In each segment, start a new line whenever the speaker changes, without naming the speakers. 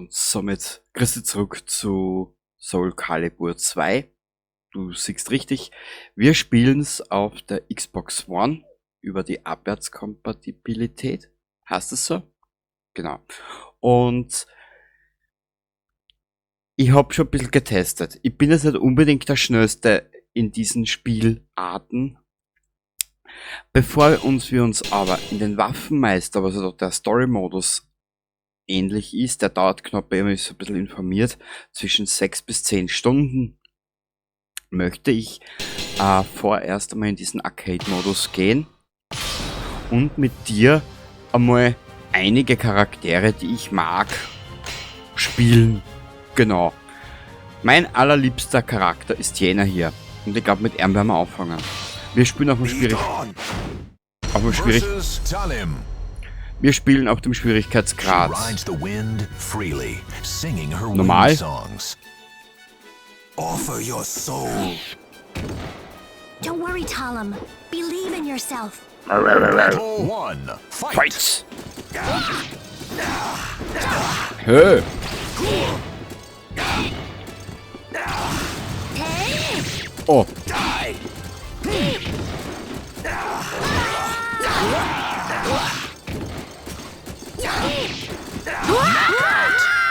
Und somit kriegst du zurück zu Soul Calibur 2. Du siehst richtig, wir spielen's auf der Xbox One über die Abwärtskompatibilität. Heißt es so? Genau. Und ich habe schon ein bisschen getestet. Ich bin jetzt nicht unbedingt der Schnellste in diesen Spielarten. Bevor wir uns aber in den Waffenmeister, was also der Story-Modus ähnlich ist, der dauert knapp, wenn man ist ein bisschen informiert, zwischen 6 bis 10 Stunden, möchte ich vorerst einmal in diesen Arcade-Modus gehen und mit dir einmal einige Charaktere, die ich mag, spielen. Genau. Mein allerliebster Charakter ist jener hier. Und ich glaube, mit ihm werden wir anfangen. Wir spielen auf dem Wir spielen auf dem Schwierigkeitsgrad normal.
Offer your soul.
Don't worry, Talim. Believe in yourself.
Battle 1.
Fight! Hey! Oh!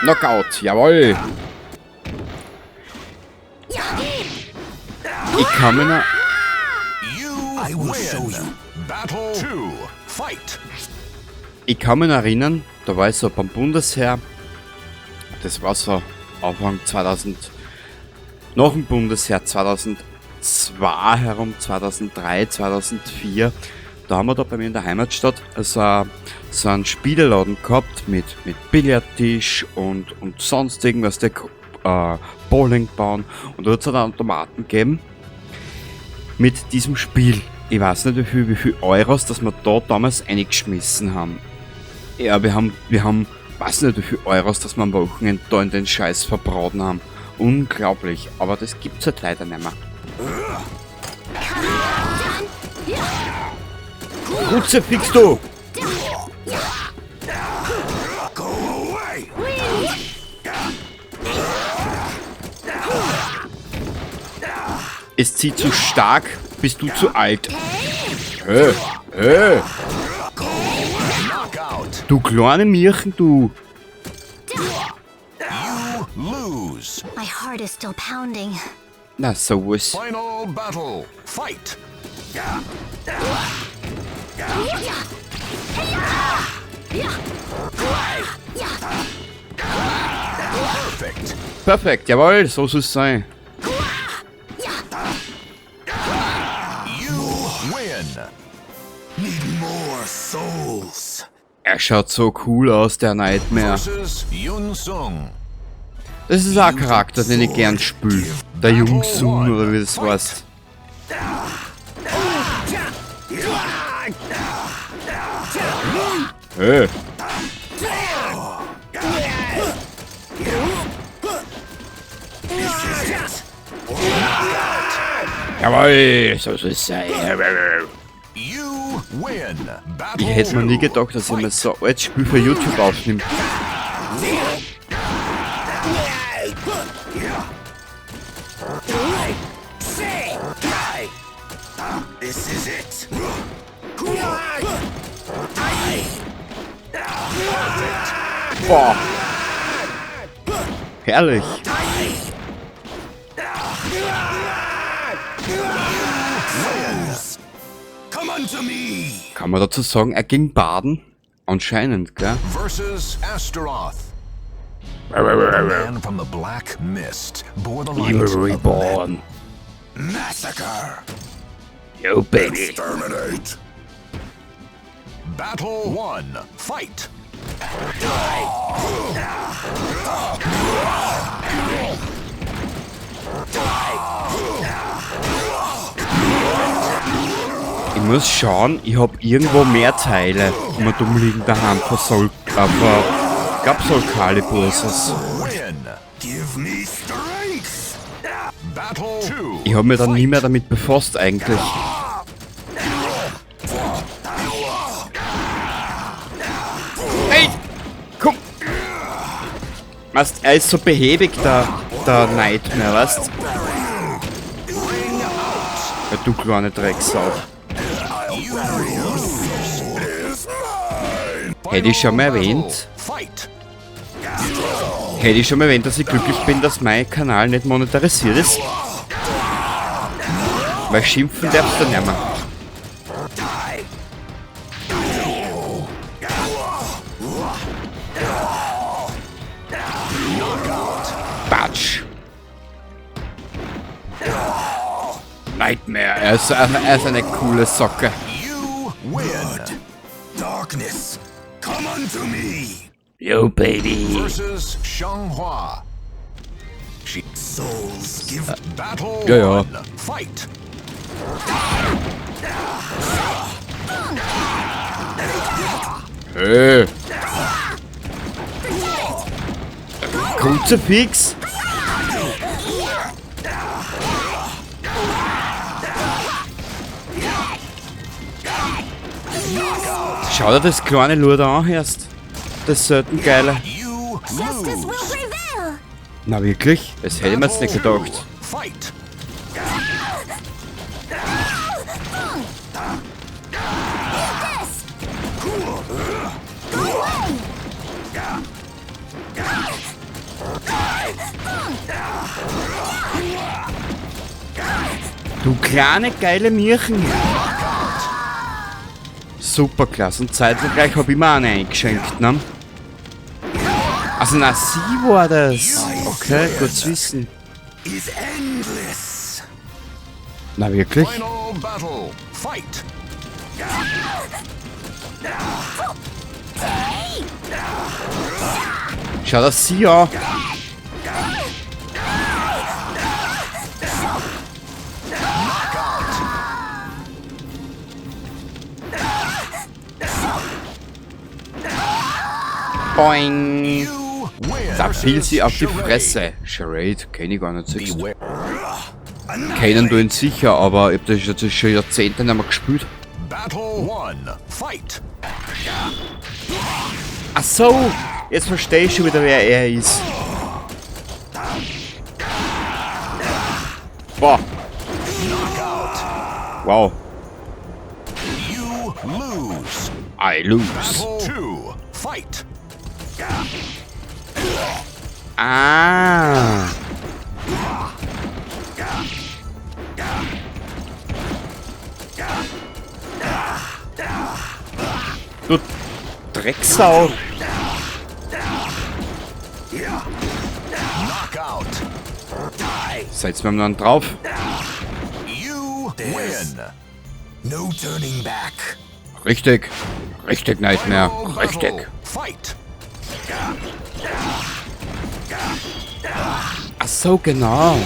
Knockout, jawohl! Ich kann mir noch...
I will show you. Battle 2. Fight.
Ich kann mich noch erinnern, da war ich so beim Bundesheer, das war so Anfang 2000, nach dem Bundesheer 2002 herum, 2003, 2004, da haben wir da bei mir in der Heimatstadt so einen Spieleladen gehabt mit Billardtisch und sonst irgendwas, der Bowlingbahn, und da hat es einen Automaten gegeben mit diesem Spiel. Ich weiß nicht wie viel Euros, dass wir da damals eingeschmissen haben. Ja, wir haben, weiß nicht wie viel Euros, dass wir am Wochenende da in den Scheiß verbraten haben. Unglaublich, aber das gibt's halt leider nicht mehr. Kruzifix, du! Es zieht zu stark, bist du zu alt. Du kleine Mirchen, du.
My heart is still pounding.
Na, sowas.
Final battle. Fight. Perfect.
Perfekt, jawohl, so soll es sein.
You win. Need more souls.
Er schaut so cool aus, der Nightmare.
Versus Yun Sung.
Das ist auch ein Charakter, den ich gern spiele. Der Jungsun, oder wie das heißt. Hey. Jawohl, so soll es sein.
You win.
Ich hätte mir nie gedacht, dass ich mir so ein altes Spiel für YouTube aufnehme.
This is it.
Boah. Herrlich.
Come unto me.
Kann man dazu sagen, er ging baden? Anscheinend, gell?
Versus Astaroth. A man from the Black Mist bore the light
You
of
were
men.
reborn.
Massacre.
You baby.
Exterminate. Battle 1. Fight.
Ich muss schauen, ich hab irgendwo mehr Teile, die mir dumm liegen daheim von Soul Calibur.
Win. Give me strength. Battle 2.
Ich hab mich dann nie mehr damit befasst eigentlich. Hey! Komm! Weißt, er ist so behäbig, der Nightmare, weißt? Ja, du kleine Drecksau. Hätte ich schon mal erwähnt? Hätte ich schon mal erwähnt, dass ich glücklich bin, dass mein Kanal nicht monetarisiert ist? Weil schimpfen darfst du nicht mehr. Batsch. Nightmare, er ist eine coole Socke.
You win. Darkness, come unto me.
Yo, baby.
Versus Xianghua. Souls give battle.
Ja, ja.
One. Fight.
Hey. Kruzifix? Schau dir das kleine Luder an erst. Das selten geile.
You
Justice will
lose.
prevail.
Na wirklich? Das hätte ich mir jetzt nicht gedacht.
Fight.
Du kleine geile Mirchen. Super klasse. Und zeitgleich habe ich mir eine eingeschenkt, ne? Also na, sie war das. Okay, gut zu wissen.
Is endless.
Na wirklich?
Final battle. Fight.
Schau das sie an. Boing.
You win.
Da fiel sie auf die Fresse. Charade, kenn ich gar nicht so.
Beware.
Kennen du ihn sicher, aber ich hab das jetzt schon Jahrzehnte nicht mehr gespielt.
Battle one. Fight.
Ach so, jetzt verstehe ich schon wieder, wer er ist. Boah. Wow.
You lose.
I lose.
Battle two. Fight.
Ah. Du Drecksau.
Knockout.
Seid mir dann drauf.
You win. No turning back.
Richtig. Richtig, Nightmare.
Final
Richtig.
battle. Fight.
Ach so, genau.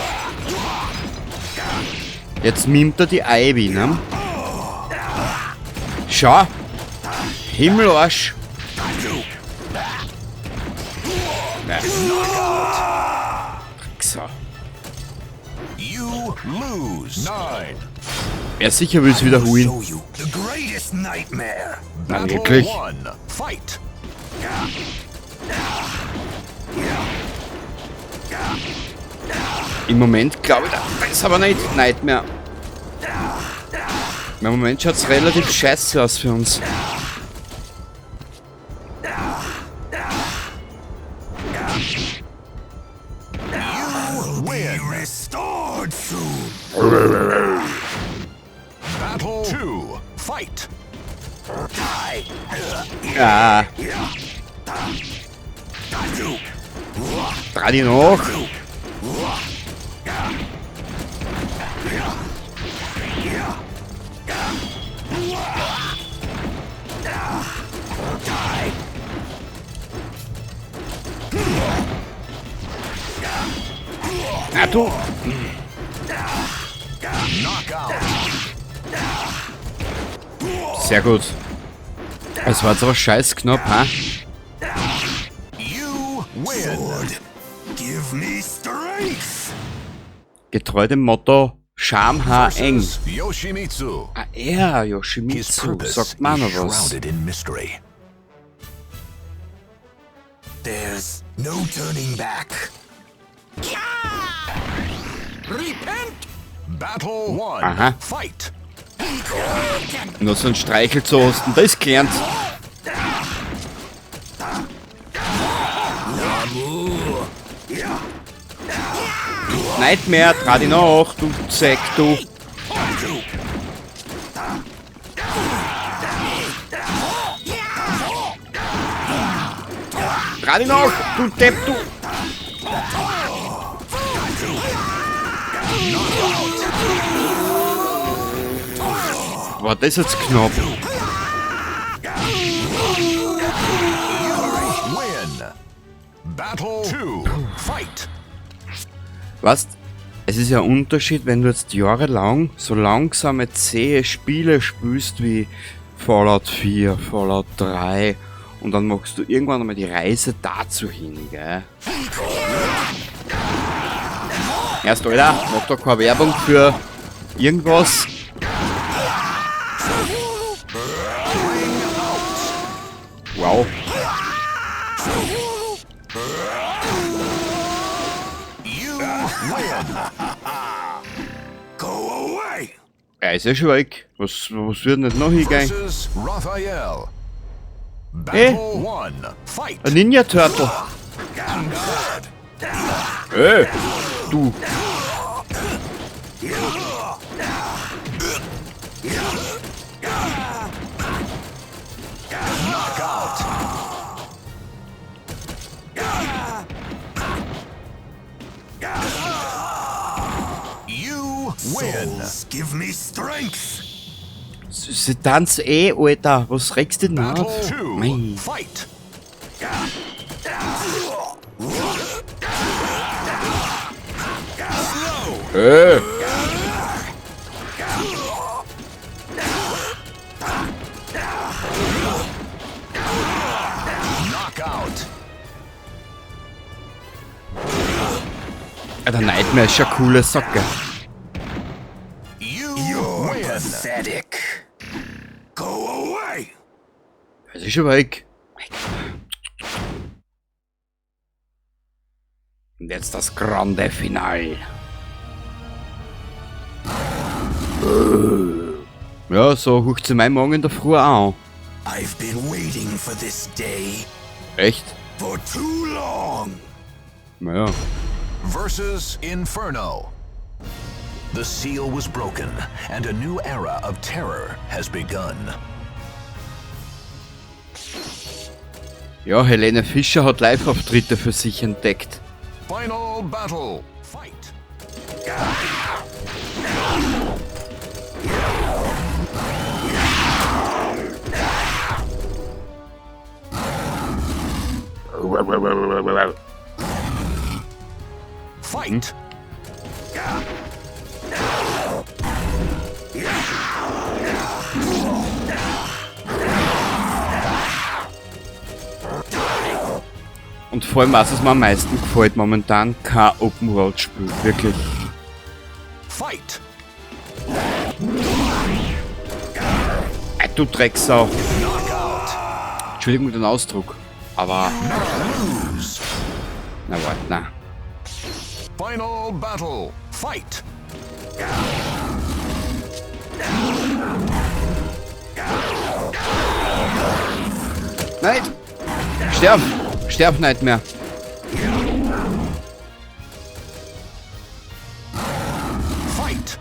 Jetzt mimt er die Ivy, ne? Schau. Himmelarsch. So.
You lose. Nine.
Wer sicher will es wiederholen.
Show you the greatest nightmare.
Na,
Battle
wirklich?
one. Fight.
Im Moment glaube ich, das ist aber nicht Nightmare. Im Moment schaut es relativ scheiße aus für uns.
You win. Restored soon. Battle two. Fight.
Ah. Dreh die noch. Na du.
Knockout.
Sehr gut. Es war jetzt aber scheiß knapp, ha?
You win. Give me strength.
Getreu dem Motto Schamhaar eng.
Versus Yoshimitsu.
Ah, er,
His
Yoshimitsu,
purpose
sagt man noch
is
was.
shrouded in mystery. There's no turning back. Repent! Battle 1.
Aha.
Fight!
Nur so ein Streichel zu osten, das ist gelernt. Nicht mehr, trau dich nach, du Zeck, du. Trau dich nach, du Depp, du. War das jetzt knapp?
Win! Battle 2. Fight!
Weißt, es ist ja ein Unterschied, wenn du jetzt jahrelang so langsame, zähe Spiele spielst wie Fallout 4, Fallout 3 und dann machst du irgendwann einmal die Reise dazu hin, gell? Erst, Alter, mach doch keine Werbung für irgendwas. Wow.
You win! Go away!
Er ist ja schon weg. Was wird nicht noch hingehen?
Versus Raphael. Battle 1. Fight!
Ein Ninja Turtle. Du.
Knockout! You win! Give me strength!
Sie tanzt Alter. Was regst du denn
Battle
auf?
2.
Mei.
Fight! Knockout!
Der Nightmare ist schon eine coole Socke.
You win! Pathetic! Go away!
Es ist schon weg. Und jetzt das grande Final. Ja, so hucht sie mein Morgen in der Früh an.
I've been waiting for this day
Echt?
for too long!
Ja.
Versus Inferno. The seal was broken, and a new era of terror has begun.
Ja, Helene Fischer hat Live-Auftritte für sich entdeckt.
Final battle. Fight. Fight.
Und vor allem, was es mir am meisten gefällt, momentan kein Open-World-Spiel, wirklich.
Fight.
Du Drecksau.
Knockout.
Entschuldigung den Ausdruck, aber... Na warte, na.
Final battle. Fight.
Nein! Sterb! Sterb nicht mehr!
Fight.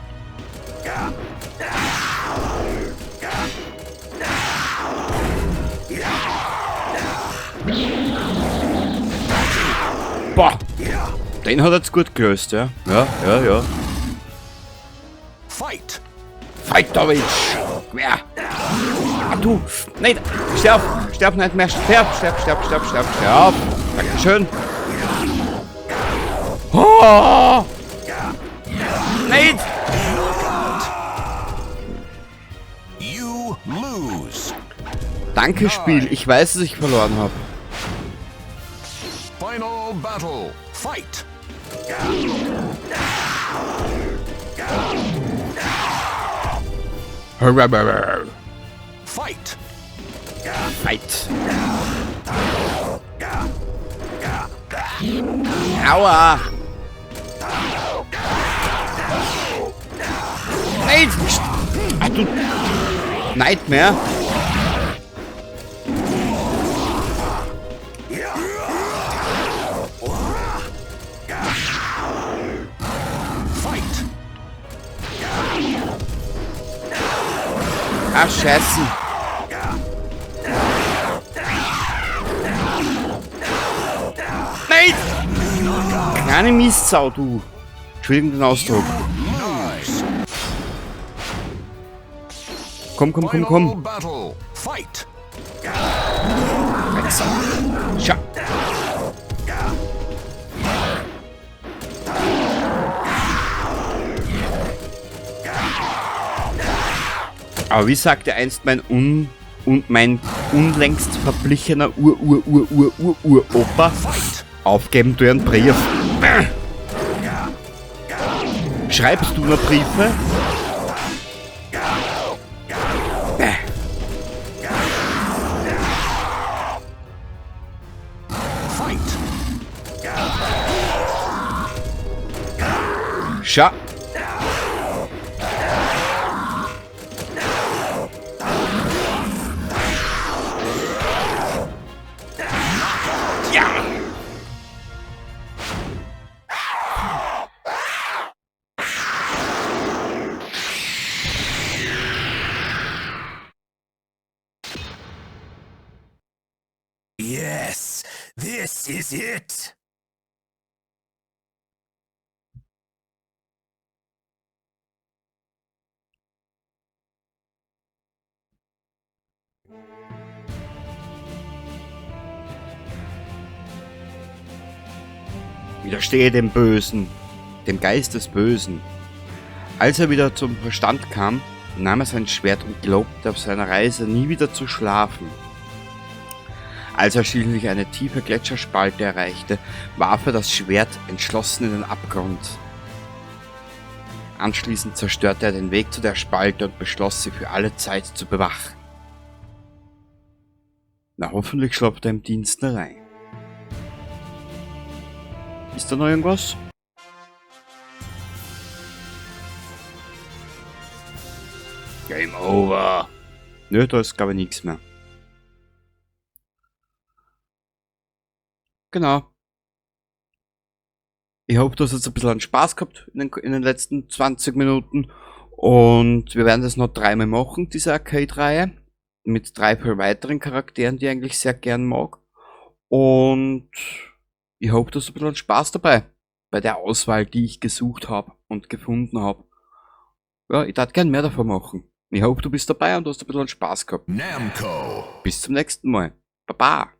Boah! Den hat er jetzt gut gelöst, ja? Ja.
Fight.
Fightowitsch! Wer? Ah, du! Nein! Sterb! Sterb nicht mehr! Sterb! Dankeschön! Oh! Nein!
You lose.
Danke, Spiel. Ich weiß, dass ich verloren habe.
Final battle. Fight.
Fight!
Fight.
Aua! Nein! Ach du... Nightmare!
Fight!
Ach, scheiße! Nein! Kleine Mistsau, du! Entschuldigung den Ausdruck.
Nice!
Komm, komm, komm,
Final
komm!
battle! Fight!
Schau! Aber wie sagte einst mein unlängst verblichener Opa, aufgeben du einen Brief. Schreibst du nur Briefe?
Fight!
Schau!
Yes, this is it.
Widerstehe dem Bösen, dem Geist des Bösen. Als er wieder zum Verstand kam, nahm er sein Schwert und gelobte auf seiner Reise nie wieder zu schlafen. Als er schließlich eine tiefe Gletscherspalte erreichte, warf er das Schwert entschlossen in den Abgrund. Anschließend zerstörte er den Weg zu der Spalte und beschloss, sie für alle Zeit zu bewachen. Na, hoffentlich schlappt er im Dienst rein. Ist da noch irgendwas? Game over. Nö, da ist glaube ich nichts mehr. Genau. Ich hoffe, du hast jetzt ein bisschen Spaß gehabt in den letzten 20 Minuten. Und wir werden das noch 3-mal machen, diese Arcade-Reihe. Mit 3 weiteren Charakteren, die ich eigentlich sehr gern mag. Und ich hoffe, du hast ein bisschen Spaß dabei. Bei der Auswahl, die ich gesucht habe und gefunden habe. Ja, ich darf gern mehr davon machen. Ich hoffe, du bist dabei und du hast ein bisschen Spaß gehabt.
Namco.
Bis zum nächsten Mal. Baba.